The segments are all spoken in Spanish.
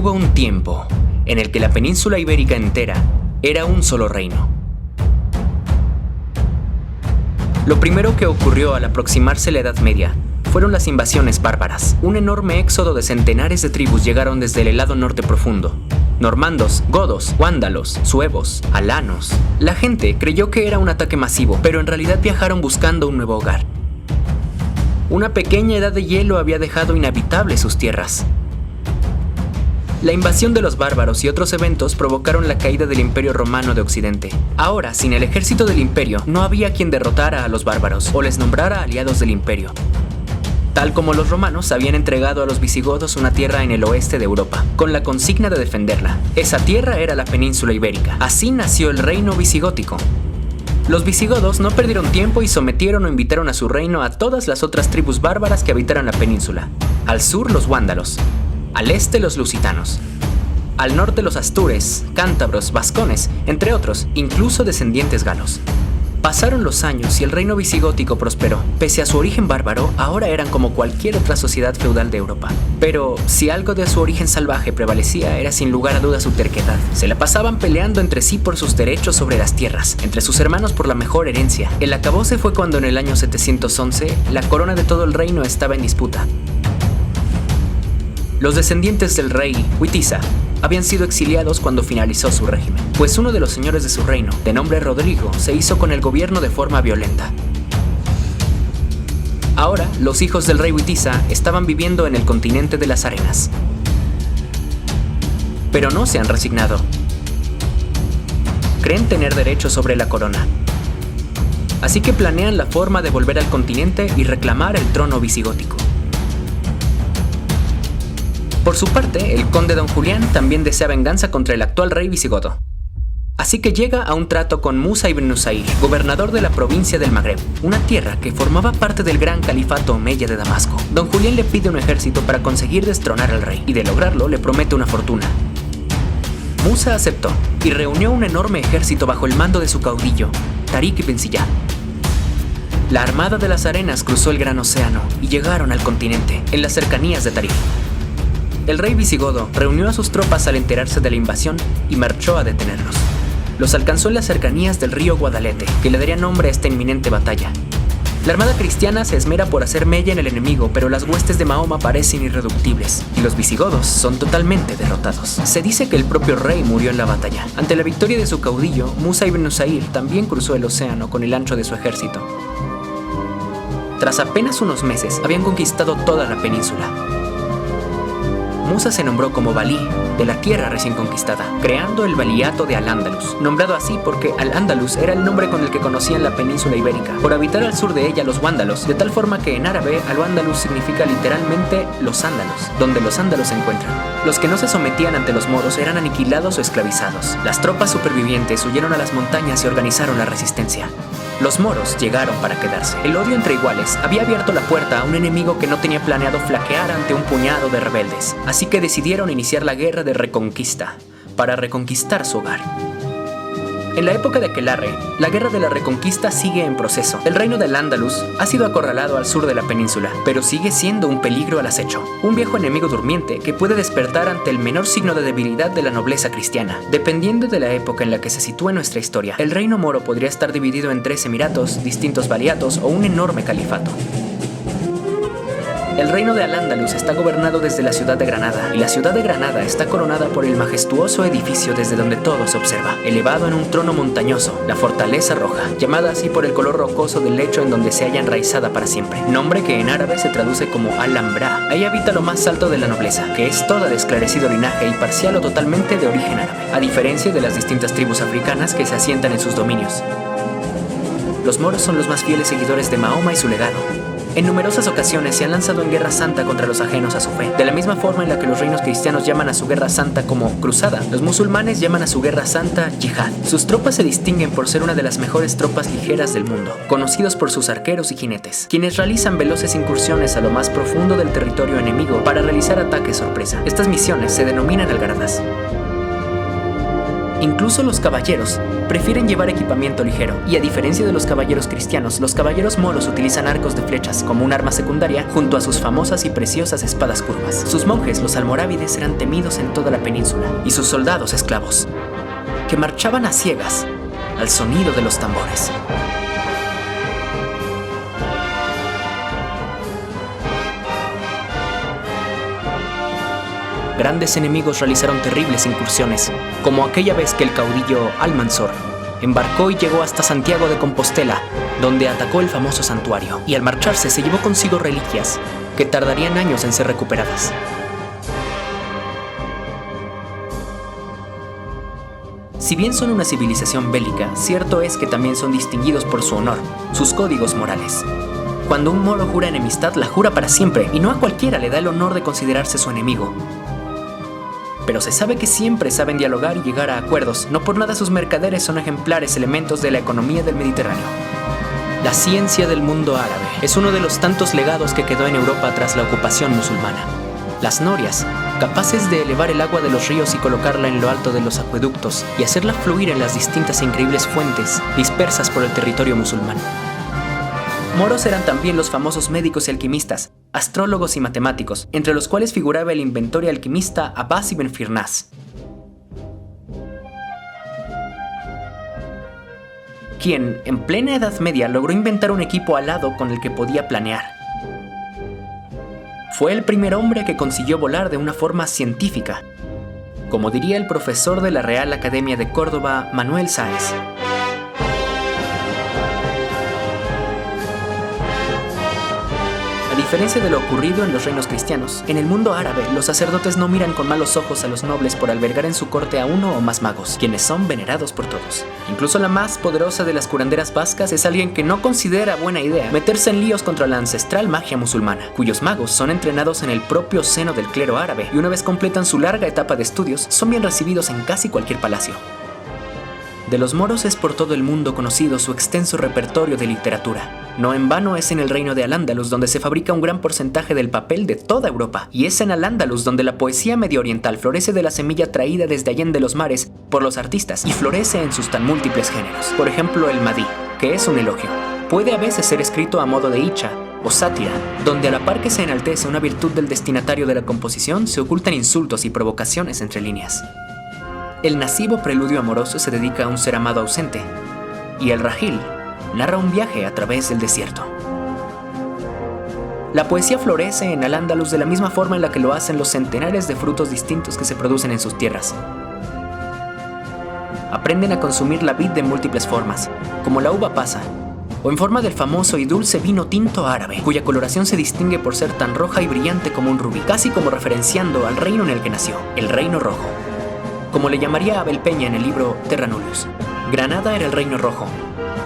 Hubo un tiempo en el que la península ibérica entera era un solo reino. Lo primero que ocurrió al aproximarse la Edad Media fueron las invasiones bárbaras. Un enorme éxodo de centenares de tribus llegaron desde el helado norte profundo. Normandos, godos, vándalos, suevos, alanos. La gente creyó que era un ataque masivo, pero en realidad viajaron buscando un nuevo hogar. Una pequeña edad de hielo había dejado inhabitables sus tierras. La invasión de los bárbaros y otros eventos provocaron la caída del Imperio Romano de Occidente. Ahora, sin el ejército del Imperio, no había quien derrotara a los bárbaros o les nombrara aliados del Imperio. Tal como los romanos habían entregado a los visigodos una tierra en el oeste de Europa, con la consigna de defenderla. Esa tierra era la península ibérica. Así nació el reino visigótico. Los visigodos no perdieron tiempo y sometieron o invitaron a su reino a todas las otras tribus bárbaras que habitaran la península. Al sur, los vándalos. Al este, los lusitanos. Al norte, los astures, cántabros, vascones, entre otros, incluso descendientes galos. Pasaron los años y el reino visigótico prosperó. Pese a su origen bárbaro, ahora eran como cualquier otra sociedad feudal de Europa. Pero si algo de su origen salvaje prevalecía, era sin lugar a dudas su terquedad. Se la pasaban peleando entre sí por sus derechos sobre las tierras, entre sus hermanos por la mejor herencia. El acabose fue cuando en el año 711, la corona de todo el reino estaba en disputa. Los descendientes del rey Witiza habían sido exiliados cuando finalizó su régimen, pues uno de los señores de su reino, de nombre Rodrigo, se hizo con el gobierno de forma violenta. Ahora, los hijos del rey Witiza estaban viviendo en el continente de las arenas. Pero no se han resignado. Creen tener derecho sobre la corona. Así que planean la forma de volver al continente y reclamar el trono visigótico. Por su parte, el conde Don Julián también desea venganza contra el actual rey visigodo. Así que llega a un trato con Musa ibn Nusayr, gobernador de la provincia del Magreb, una tierra que formaba parte del gran califato omeya de Damasco. Don Julián le pide un ejército para conseguir destronar al rey, y de lograrlo le promete una fortuna. Musa aceptó, y reunió un enorme ejército bajo el mando de su caudillo, Tariq ibn Ziyad. La armada de las arenas cruzó el gran océano, y llegaron al continente, en las cercanías de Tariq. El rey visigodo reunió a sus tropas al enterarse de la invasión y marchó a detenerlos. Los alcanzó en las cercanías del río Guadalete, que le daría nombre a esta inminente batalla. La armada cristiana se esmera por hacer mella en el enemigo, pero las huestes de Mahoma parecen irreductibles, y los visigodos son totalmente derrotados. Se dice que el propio rey murió en la batalla. Ante la victoria de su caudillo, Musa ibn Nusayr también cruzó el océano con el ancho de su ejército. Tras apenas unos meses, habían conquistado toda la península. Musa se nombró como valí de la tierra recién conquistada, creando el valiato de Al-Ándalus, nombrado así porque Al-Ándalus era el nombre con el que conocían la península ibérica, por habitar al sur de ella los vándalos, de tal forma que en árabe Al-Ándalus significa literalmente los ándalos, donde los ándalos se encuentran. Los que no se sometían ante los moros eran aniquilados o esclavizados. Las tropas supervivientes huyeron a las montañas y organizaron la resistencia. Los moros llegaron para quedarse. El odio entre iguales había abierto la puerta a un enemigo que no tenía planeado flaquear ante un puñado de rebeldes. Así que decidieron iniciar la guerra de reconquista, para reconquistar su hogar. En la época de Aquelarre, la guerra de la reconquista sigue en proceso. El reino del Andalus ha sido acorralado al sur de la península, pero sigue siendo un peligro al acecho. Un viejo enemigo durmiente que puede despertar ante el menor signo de debilidad de la nobleza cristiana. Dependiendo de la época en la que se sitúe nuestra historia, el reino moro podría estar dividido en 3 emiratos, distintos valiatos o un enorme califato. El reino de Al-Ándalus está gobernado desde la ciudad de Granada, y la ciudad de Granada está coronada por el majestuoso edificio desde donde todo se observa, elevado en un trono montañoso, la Fortaleza Roja, llamada así por el color rocoso del lecho en donde se halla enraizada para siempre, nombre que en árabe se traduce como Alhambra. Ahí habita lo más alto de la nobleza, que es toda de esclarecido linaje y parcial o totalmente de origen árabe, a diferencia de las distintas tribus africanas que se asientan en sus dominios. Los moros son los más fieles seguidores de Mahoma y su legado. En numerosas ocasiones se han lanzado en guerra santa contra los ajenos a su fe. De la misma forma en la que los reinos cristianos llaman a su guerra santa como cruzada, los musulmanes llaman a su guerra santa yihad. Sus tropas se distinguen por ser una de las mejores tropas ligeras del mundo, conocidos por sus arqueros y jinetes, quienes realizan veloces incursiones a lo más profundo del territorio enemigo para realizar ataques sorpresa. Estas misiones se denominan algaradas. Incluso los caballeros prefieren llevar equipamiento ligero, y a diferencia de los caballeros cristianos, los caballeros moros utilizan arcos de flechas como un arma secundaria junto a sus famosas y preciosas espadas curvas. Sus monjes, los almorávides, eran temidos en toda la península, y sus soldados esclavos, que marchaban a ciegas al sonido de los tambores. Grandes enemigos realizaron terribles incursiones, como aquella vez que el caudillo Almanzor embarcó y llegó hasta Santiago de Compostela, donde atacó el famoso santuario, y al marcharse se llevó consigo reliquias que tardarían años en ser recuperadas. Si bien son una civilización bélica, cierto es que también son distinguidos por su honor, sus códigos morales. Cuando un moro jura enemistad, la jura para siempre, y no a cualquiera le da el honor de considerarse su enemigo. Pero se sabe que siempre saben dialogar y llegar a acuerdos. No por nada sus mercaderes son ejemplares elementos de la economía del Mediterráneo. La ciencia del mundo árabe es uno de los tantos legados que quedó en Europa tras la ocupación musulmana. Las norias, capaces de elevar el agua de los ríos y colocarla en lo alto de los acueductos y hacerla fluir en las distintas e increíbles fuentes dispersas por el territorio musulmán. Moros eran también los famosos médicos y alquimistas, astrólogos y matemáticos, entre los cuales figuraba el inventor y alquimista Abbas ibn Firnas, quien, en plena Edad Media, logró inventar un equipo alado con el que podía planear. Fue el primer hombre que consiguió volar de una forma científica, como diría el profesor de la Real Academia de Córdoba, Manuel Sáez. A diferencia de lo ocurrido en los reinos cristianos, en el mundo árabe los sacerdotes no miran con malos ojos a los nobles por albergar en su corte a uno o más magos, quienes son venerados por todos. Incluso la más poderosa de las curanderas vascas es alguien que no considera buena idea meterse en líos contra la ancestral magia musulmana, cuyos magos son entrenados en el propio seno del clero árabe y una vez completan su larga etapa de estudios, son bien recibidos en casi cualquier palacio. De los moros es por todo el mundo conocido su extenso repertorio de literatura. No en vano es en el reino de Al-Ándalus donde se fabrica un gran porcentaje del papel de toda Europa, y es en Al-Ándalus donde la poesía medio oriental florece de la semilla traída desde allende los mares por los artistas y florece en sus tan múltiples géneros. Por ejemplo, el madí, que es un elogio, puede a veces ser escrito a modo de hicha o sátira, donde a la par que se enaltece una virtud del destinatario de la composición, se ocultan insultos y provocaciones entre líneas. El nasibo preludio amoroso se dedica a un ser amado ausente, y el rajil narra un viaje a través del desierto. La poesía florece en Al-Ándalus de la misma forma en la que lo hacen los centenares de frutos distintos que se producen en sus tierras. Aprenden a consumir la vid de múltiples formas, como la uva pasa, o en forma del famoso y dulce vino tinto árabe, cuya coloración se distingue por ser tan roja y brillante como un rubí, casi como referenciando al reino en el que nació, el Reino Rojo, como le llamaría Abel Peña en el libro Terra Nullius. Granada era el Reino Rojo,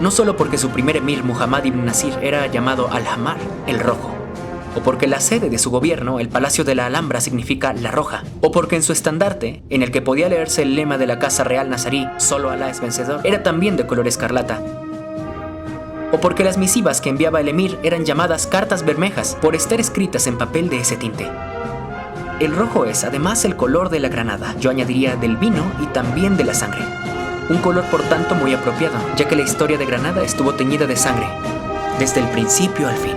no solo porque su primer emir Muhammad ibn Nasir era llamado Al-Hamar, el Rojo, o porque la sede de su gobierno, el Palacio de la Alhambra, significa la Roja, o porque en su estandarte, en el que podía leerse el lema de la Casa Real Nazarí, solo Alá es vencedor, era también de color escarlata, o porque las misivas que enviaba el emir eran llamadas cartas bermejas por estar escritas en papel de ese tinte. El rojo es además el color de la granada, yo añadiría del vino y también de la sangre. Un color por tanto muy apropiado, ya que la historia de Granada estuvo teñida de sangre, desde el principio al fin.